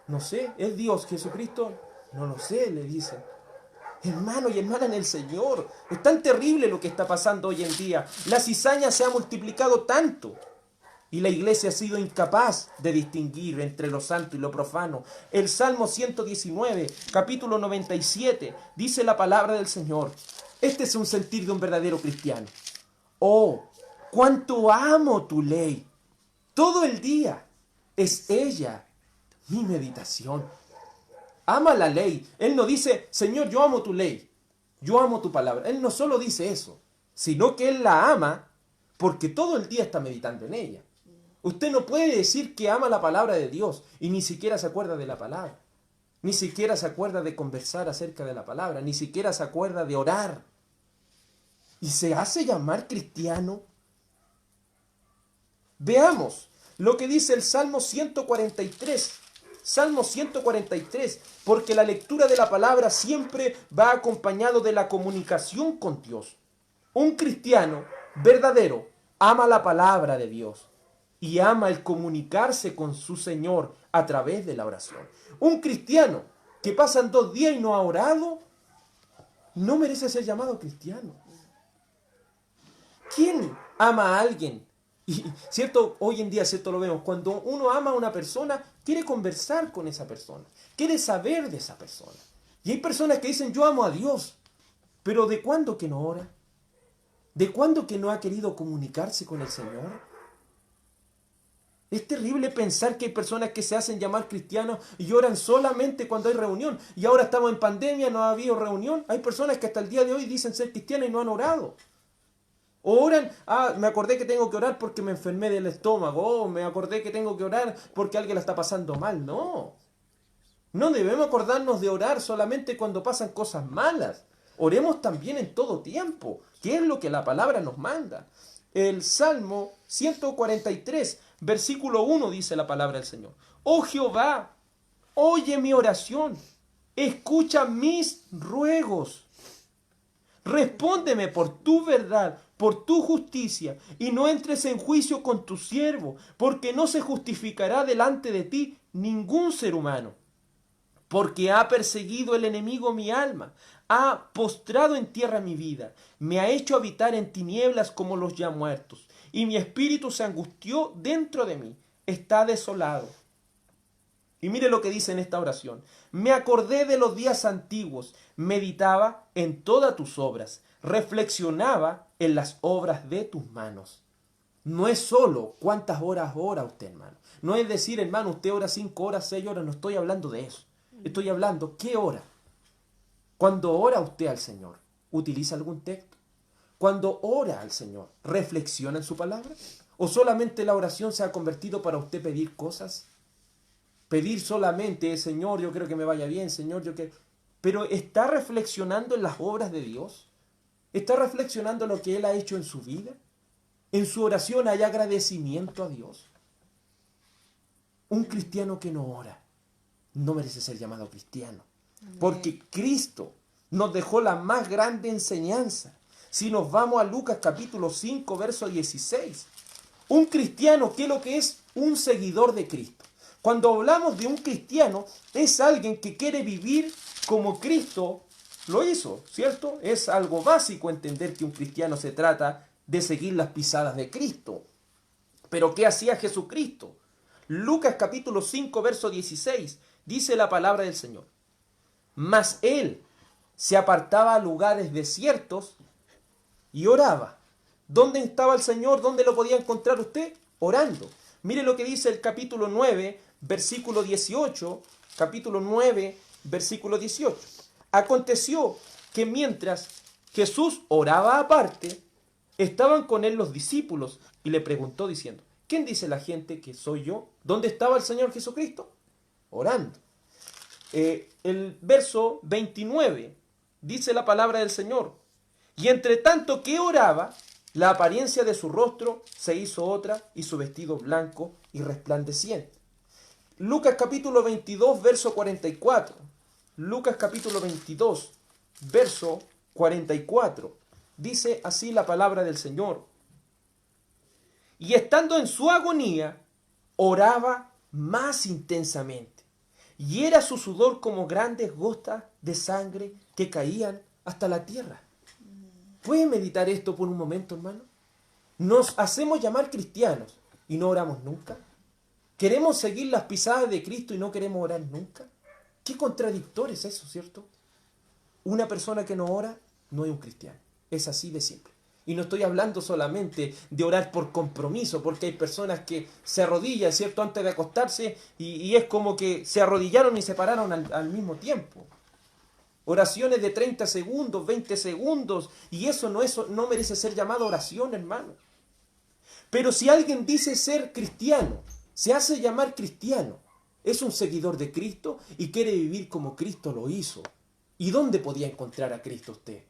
No sé, ¿es Dios Jesucristo? No lo sé, le dicen. Hermano y hermana en el Señor, es tan terrible lo que está pasando hoy en día. La cizaña se ha multiplicado tanto. Y la iglesia ha sido incapaz de distinguir entre lo santo y lo profano. El Salmo 119, capítulo 97, dice la palabra del Señor. Este es un sentir de un verdadero cristiano. Oh, cuánto amo tu ley. Todo el día es ella mi meditación. Ama la ley. Él no dice, Señor, yo amo tu ley. Yo amo tu palabra. Él no solo dice eso, sino que él la ama porque todo el día está meditando en ella. Usted no puede decir que ama la palabra de Dios y ni siquiera se acuerda de la palabra. Ni siquiera se acuerda de conversar acerca de la palabra. Ni siquiera se acuerda de orar. ¿Y se hace llamar cristiano? Veamos lo que dice el Salmo 143. Salmo 143. Porque la lectura de la palabra siempre va acompañado de la comunicación con Dios. Un cristiano verdadero ama la palabra de Dios. Y ama el comunicarse con su Señor a través de la oración. Un cristiano que pasan 2 días y no ha orado, no merece ser llamado cristiano. ¿Quién ama a alguien? Y cierto, hoy en día, cierto, lo vemos. Cuando uno ama a una persona, quiere conversar con esa persona. Quiere saber de esa persona. Y hay personas que dicen, yo amo a Dios. Pero ¿de cuándo que no ora? ¿De cuándo que no ha querido comunicarse con el Señor? Es terrible pensar que hay personas que se hacen llamar cristianos y oran solamente cuando hay reunión. Y ahora estamos en pandemia, no ha habido reunión. Hay personas que hasta el día de hoy dicen ser cristianas y no han orado. O oran, me acordé que tengo que orar porque me enfermé del estómago. O me acordé que tengo que orar porque alguien la está pasando mal. No. No debemos acordarnos de orar solamente cuando pasan cosas malas. Oremos también en todo tiempo, que es lo que la palabra nos manda. El Salmo 143, versículo 1 dice la palabra del Señor. Oh Jehová, oye mi oración, escucha mis ruegos. Respóndeme por tu verdad, por tu justicia, y no entres en juicio con tu siervo, porque no se justificará delante de ti ningún ser humano. porque ha perseguido el enemigo mi alma, ha postrado en tierra mi vida, me ha hecho habitar en tinieblas como los ya muertos, y mi espíritu se angustió dentro de mí, está desolado. Y mire lo que dice en esta oración. Me acordé de los días antiguos, meditaba en todas tus obras, reflexionaba en las obras de tus manos. No es solo cuántas horas ora usted, hermano. No es decir, hermano, usted ora 5 horas, 6 horas, no estoy hablando de eso. Estoy hablando, ¿qué ora? Cuando ora usted al Señor, ¿utiliza algún texto? Cuando ora al Señor, ¿reflexiona en su palabra? ¿O solamente la oración se ha convertido para usted pedir cosas? Pedir solamente, Señor, yo quiero que me vaya bien, Señor, yo quiero... Pero ¿está reflexionando en las obras de Dios? ¿Está reflexionando en lo que Él ha hecho en su vida? ¿En su oración hay agradecimiento a Dios? Un cristiano que no ora no merece ser llamado cristiano. Porque Cristo nos dejó la más grande enseñanza. Si nos vamos a Lucas capítulo 5, verso 16. Un cristiano, ¿qué es lo que es? Un seguidor de Cristo. Cuando hablamos de un cristiano, es alguien que quiere vivir como Cristo lo hizo, ¿cierto? Es algo básico entender que un cristiano se trata de seguir las pisadas de Cristo. Pero ¿qué hacía Jesucristo? Lucas capítulo 5, verso 16, dice la palabra del Señor. Mas él se apartaba a lugares desiertos y oraba. ¿Dónde estaba el Señor? ¿Dónde lo podía encontrar usted? Orando. Mire lo que dice el capítulo 9, versículo 18. Capítulo 9, versículo 18. Aconteció que mientras Jesús oraba aparte, estaban con él los discípulos y le preguntó diciendo, ¿quién dice la gente que soy yo? ¿Dónde estaba el Señor Jesucristo? Orando. El verso 29 dice la palabra del Señor. Y entre tanto que oraba, la apariencia de su rostro se hizo otra y su vestido blanco y resplandeciente. Lucas capítulo 22, verso 44. Lucas capítulo 22, verso 44. Dice así la palabra del Señor. Y estando en su agonía, oraba más intensamente. Y era su sudor como grandes gotas de sangre que caían hasta la tierra. ¿Puede meditar esto por un momento, hermano? Nos hacemos llamar cristianos y no oramos nunca. ¿Queremos seguir las pisadas de Cristo y no queremos orar nunca? Qué contradictorio es eso, ¿cierto? Una persona que no ora no es un cristiano. Es así de simple. Y no estoy hablando solamente de orar por compromiso, porque hay personas que se arrodillan, ¿cierto?, antes de acostarse y es como que se arrodillaron y se pararon al mismo tiempo. Oraciones de 30 segundos, 20 segundos, y eso no merece ser llamado oración, hermano. Pero si alguien dice ser cristiano, se hace llamar cristiano, es un seguidor de Cristo y quiere vivir como Cristo lo hizo. ¿Y dónde podía encontrar a Cristo usted?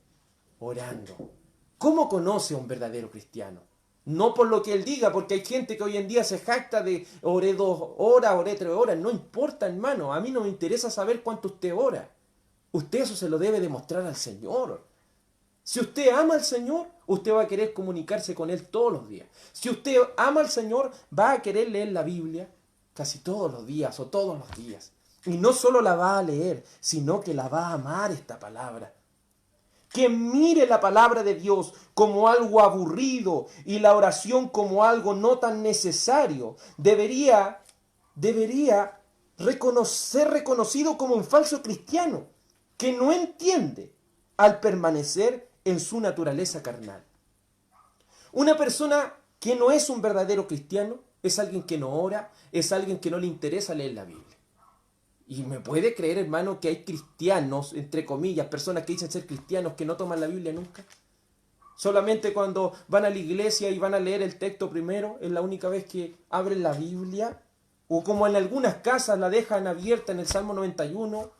Orando. ¿Cómo conoce a un verdadero cristiano? No por lo que él diga, porque hay gente que hoy en día se jacta de oré 2 horas, oré 3 horas. No importa, hermano, a mí no me interesa saber cuánto usted ora. Usted eso se lo debe demostrar al Señor. Si usted ama al Señor, usted va a querer comunicarse con Él todos los días. Si usted ama al Señor, va a querer leer la Biblia casi todos los días o todos los días. Y no solo la va a leer, sino que la va a amar esta palabra. Que mire la palabra de Dios como algo aburrido y la oración como algo no tan necesario. Debería ser reconocido como un falso cristiano que no entiende al permanecer en su naturaleza carnal. Una persona que no es un verdadero cristiano es alguien que no ora, es alguien que no le interesa leer la Biblia. Y me puede creer, hermano, que hay cristianos, entre comillas, personas que dicen ser cristianos que no toman la Biblia nunca. Solamente cuando van a la iglesia y van a leer el texto primero, es la única vez que abren la Biblia. O como en algunas casas la dejan abierta en el Salmo 91.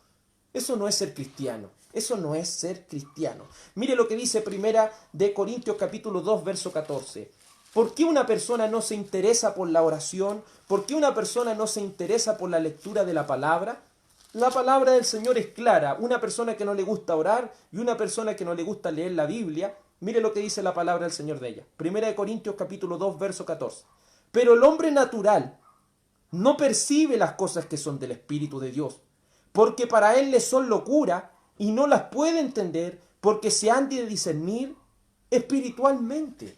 Eso no es ser cristiano. Eso no es ser cristiano. Mire lo que dice Primera de Corintios capítulo 2, verso 14. ¿Por qué una persona no se interesa por la oración? ¿Por qué una persona no se interesa por la lectura de la palabra? La palabra del Señor es clara. Una persona que no le gusta orar y una persona que no le gusta leer la Biblia, mire lo que dice la palabra del Señor de ella. Primera de Corintios capítulo 2, verso 14. Pero el hombre natural no percibe las cosas que son del Espíritu de Dios, porque para él les son locura y no las puede entender porque se han de discernir espiritualmente.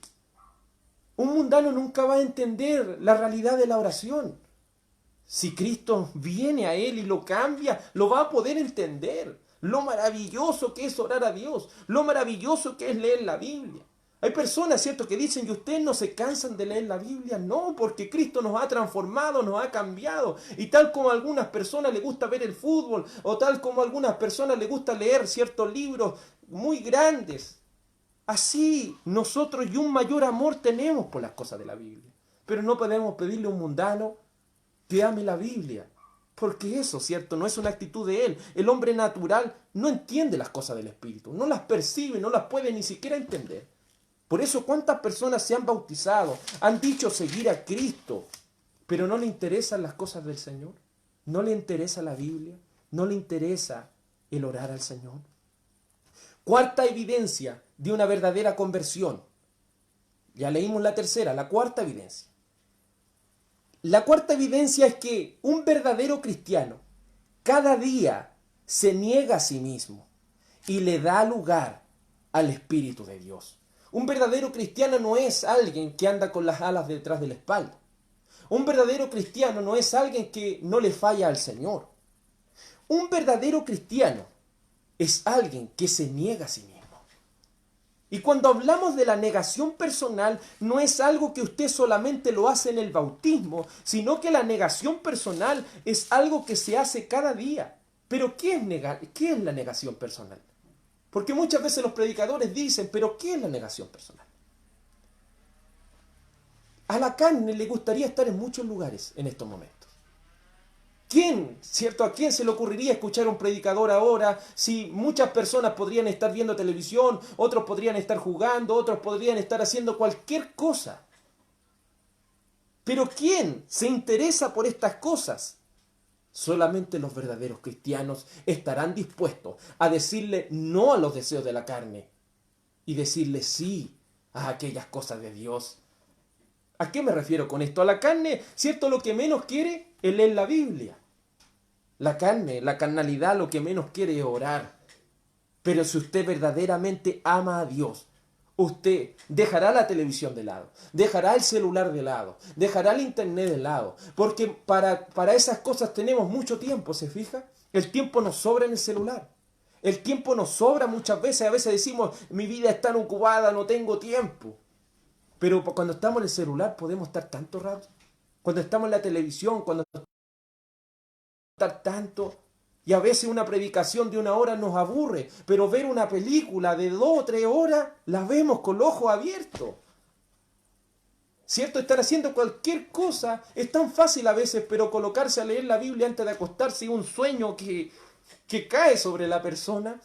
Un mundano nunca va a entender la realidad de la oración. Si Cristo viene a él y lo cambia, lo va a poder entender. Lo maravilloso que es orar a Dios, lo maravilloso que es leer la Biblia. Hay personas, ¿cierto?, que dicen, ¿y ustedes no se cansan de leer la Biblia? No, porque Cristo nos ha transformado, nos ha cambiado. Y tal como a algunas personas les gusta ver el fútbol, o tal como a algunas personas les gusta leer ciertos libros muy grandes, así nosotros y un mayor amor tenemos por las cosas de la Biblia. Pero no podemos pedirle a un mundano que ame la Biblia. Porque eso, ¿cierto?, no es una actitud de él. El hombre natural no entiende las cosas del Espíritu, no las percibe, no las puede ni siquiera entender. Por eso, ¿cuántas personas se han bautizado, han dicho seguir a Cristo, pero no le interesan las cosas del Señor? ¿No le interesa la Biblia? ¿No le interesa el orar al Señor? Cuarta evidencia de una verdadera conversión. Ya leímos la tercera, la cuarta evidencia. La cuarta evidencia es que un verdadero cristiano cada día se niega a sí mismo y le da lugar al Espíritu de Dios. Un verdadero cristiano no es alguien que anda con las alas detrás de la espalda. Un verdadero cristiano no es alguien que no le falla al Señor. Un verdadero cristiano es alguien que se niega a sí mismo. Y cuando hablamos de la negación personal, no es algo que usted solamente lo hace en el bautismo, sino que la negación personal es algo que se hace cada día. Pero ¿qué es la negación personal? Porque muchas veces los predicadores dicen, pero ¿qué es la negación personal? A la carne le gustaría estar en muchos lugares en estos momentos. ¿Quién, cierto? ¿A quién se le ocurriría escuchar a un predicador ahora si muchas personas podrían estar viendo televisión, otros podrían estar jugando, otros podrían estar haciendo cualquier cosa? Pero ¿quién se interesa por estas cosas? Solamente los verdaderos cristianos estarán dispuestos a decirle no a los deseos de la carne y decirle sí a aquellas cosas de Dios. ¿A qué me refiero con esto? A la carne, ¿cierto? Lo que menos quiere es leer la Biblia. La carne, la carnalidad, lo que menos quiere es orar. Pero si usted verdaderamente ama a Dios, usted dejará la televisión de lado, dejará el celular de lado, dejará el internet de lado, porque para esas cosas tenemos mucho tiempo, ¿se fija? El tiempo nos sobra en el celular. El tiempo nos sobra muchas veces, a veces decimos, mi vida es tan ocupada, no tengo tiempo. Pero cuando estamos en el celular podemos estar tanto rato. Cuando estamos en la televisión, cuando estar tanto. Y a veces una predicación de 1 hora nos aburre, pero ver una película de 2 o 3 horas la vemos con los ojos abiertos. ¿Cierto? Estar haciendo cualquier cosa es tan fácil a veces, pero colocarse a leer la Biblia antes de acostarse es un sueño que cae sobre la persona.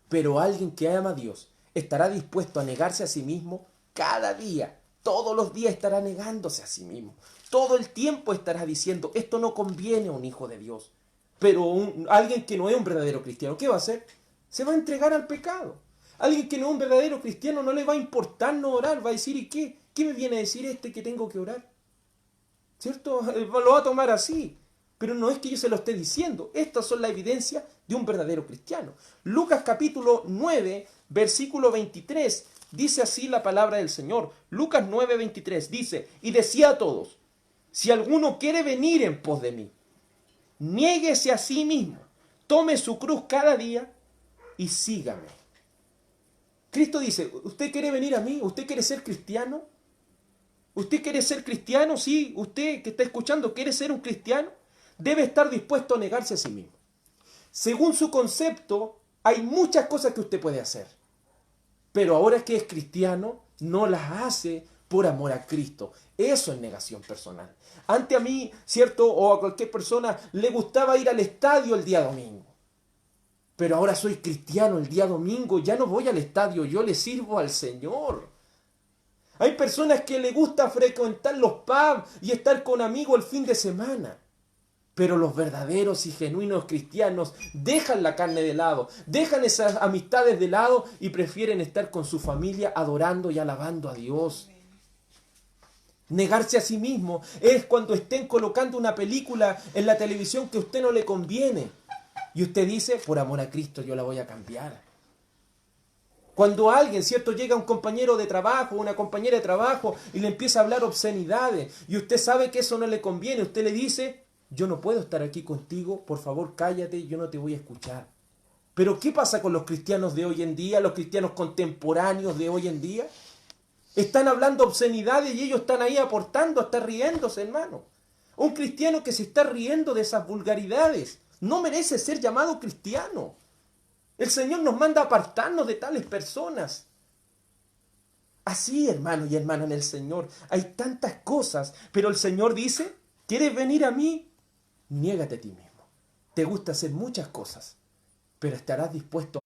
Pero alguien que ama a Dios estará dispuesto a negarse a sí mismo cada día. Todos los días estará negándose a sí mismo. Todo el tiempo estará diciendo, esto no conviene a un hijo de Dios. Pero alguien que no es un verdadero cristiano, ¿qué va a hacer? Se va a entregar al pecado. Alguien que no es un verdadero cristiano no le va a importar no orar, va a decir, ¿y qué? ¿Qué me viene a decir este que tengo que orar? ¿Cierto? Lo va a tomar así. Pero no es que yo se lo esté diciendo. Estas son las evidencias de un verdadero cristiano. Lucas capítulo 9, versículo 23, dice así la palabra del Señor. Lucas 9, 23 dice, y decía a todos, si alguno quiere venir en pos de mí, niéguese a sí mismo, tome su cruz cada día y sígame. Cristo dice, ¿usted quiere venir a mí? ¿Usted quiere ser cristiano? ¿Usted quiere ser cristiano? Sí, usted que está escuchando, ¿quiere ser un cristiano? Debe estar dispuesto a negarse a sí mismo. Según su concepto, hay muchas cosas que usted puede hacer. Pero ahora que es cristiano, no las hace por amor a Cristo. Eso es negación personal. Antes a mí, ¿cierto? O a cualquier persona le gustaba ir al estadio el día domingo. Pero ahora soy cristiano el día domingo, ya no voy al estadio, yo le sirvo al Señor. Hay personas que le gusta frecuentar los pubs y estar con amigos el fin de semana. Pero los verdaderos y genuinos cristianos dejan la carne de lado, dejan esas amistades de lado y prefieren estar con su familia adorando y alabando a Dios. Negarse a sí mismo es cuando estén colocando una película en la televisión que a usted no le conviene. Y usted dice, por amor a Cristo yo la voy a cambiar. Cuando alguien, ¿cierto? Llega un compañero de trabajo, una compañera de trabajo y le empieza a hablar obscenidades y usted sabe que eso no le conviene, usted le dice, yo no puedo estar aquí contigo, por favor cállate, yo no te voy a escuchar. Pero ¿qué pasa con los cristianos de hoy en día, los cristianos contemporáneos de hoy en día? Están hablando obscenidades y ellos están ahí aportando, hasta riéndose, hermano. Un cristiano que se está riendo de esas vulgaridades no merece ser llamado cristiano. El Señor nos manda a apartarnos de tales personas. Así, hermano y hermana en el Señor, hay tantas cosas, pero el Señor dice, ¿quieres venir a mí? Niégate a ti mismo. Te gusta hacer muchas cosas, pero estarás dispuesto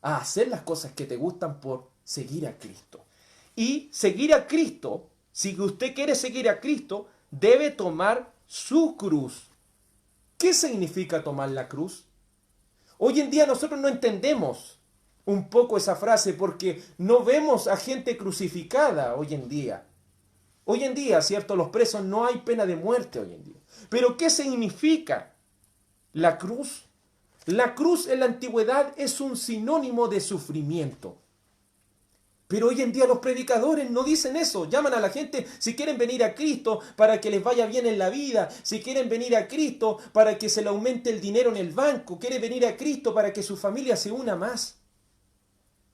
a hacer las cosas que te gustan por seguir a Cristo. Y seguir a Cristo, si usted quiere seguir a Cristo, debe tomar su cruz. ¿Qué significa tomar la cruz? Hoy en día nosotros no entendemos un poco esa frase porque no vemos a gente crucificada hoy en día. Hoy en día, ¿cierto? Los presos no hay pena de muerte hoy en día. Pero ¿qué significa la cruz? La cruz en la antigüedad es un sinónimo de sufrimiento. Pero hoy en día los predicadores no dicen eso. Llaman a la gente si quieren venir a Cristo para que les vaya bien en la vida. Si quieren venir a Cristo para que se le aumente el dinero en el banco. Quieren venir a Cristo para que su familia se una más.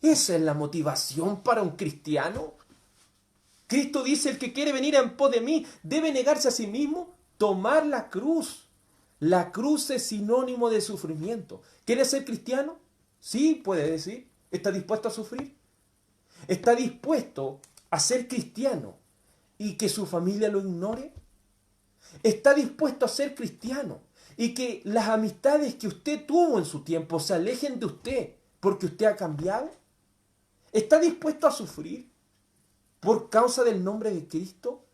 ¿Esa es la motivación para un cristiano? Cristo dice, el que quiere venir en pos de mí debe negarse a sí mismo, tomar la cruz. La cruz es sinónimo de sufrimiento. ¿Quiere ser cristiano? Sí, puede decir. ¿Está dispuesto a sufrir? ¿Está dispuesto a ser cristiano y que su familia lo ignore? ¿Está dispuesto a ser cristiano y que las amistades que usted tuvo en su tiempo se alejen de usted porque usted ha cambiado? ¿Está dispuesto a sufrir por causa del nombre de Cristo?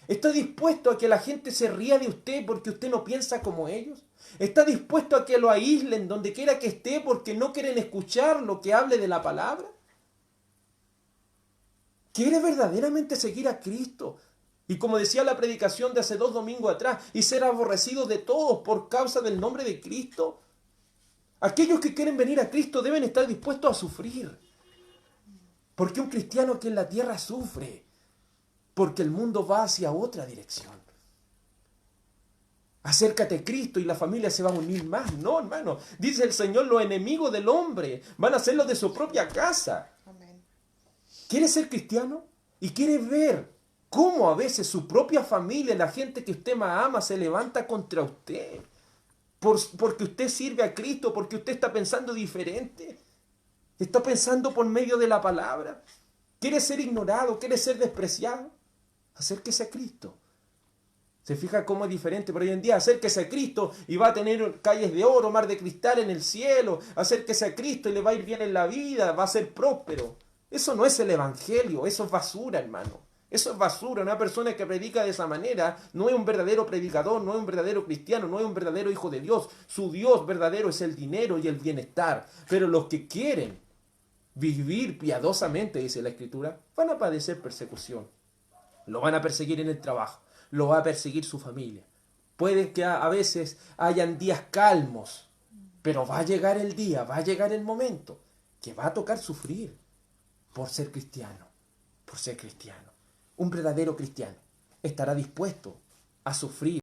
¿Está dispuesto a que la gente se ría de usted porque usted no piensa como ellos? ¿Está dispuesto a que lo aíslen donde quiera que esté porque no quieren escuchar lo que hable de la palabra? ¿Quiere verdaderamente seguir a Cristo? Y como decía la predicación de hace 2 domingos atrás, y ser aborrecido de todos por causa del nombre de Cristo. Aquellos que quieren venir a Cristo deben estar dispuestos a sufrir. Porque un cristiano aquí en la tierra sufre. Porque el mundo va hacia otra dirección. Acércate a Cristo y la familia se va a unir más. No, hermano. Dice el Señor, los enemigos del hombre van a ser los de su propia casa. Amén. ¿Quiere ser cristiano? Y quiere ver cómo a veces su propia familia, la gente que usted más ama, se levanta contra usted. Porque usted sirve a Cristo, porque usted está pensando diferente. Está pensando por medio de la palabra. ¿Quiere ser ignorado? ¿Quiere ser despreciado? Acérquese a Cristo. ¿Se fija cómo es diferente? Pero hoy en día acérquese a Cristo y va a tener calles de oro, mar de cristal en el cielo. Acérquese a Cristo y le va a ir bien en la vida, va a ser próspero. Eso no es el evangelio, eso es basura, hermano. Eso es basura. Una persona que predica de esa manera no es un verdadero predicador, no es un verdadero cristiano, no es un verdadero hijo de Dios. Su Dios verdadero es el dinero y el bienestar. Pero los que quieren vivir piadosamente, dice la Escritura, van a padecer persecución. Lo van a perseguir en el trabajo, lo va a perseguir su familia. Puede que a veces hayan días calmos, pero va a llegar el día, va a llegar el momento que va a tocar sufrir por ser cristiano, por ser cristiano. Un verdadero cristiano estará dispuesto a sufrir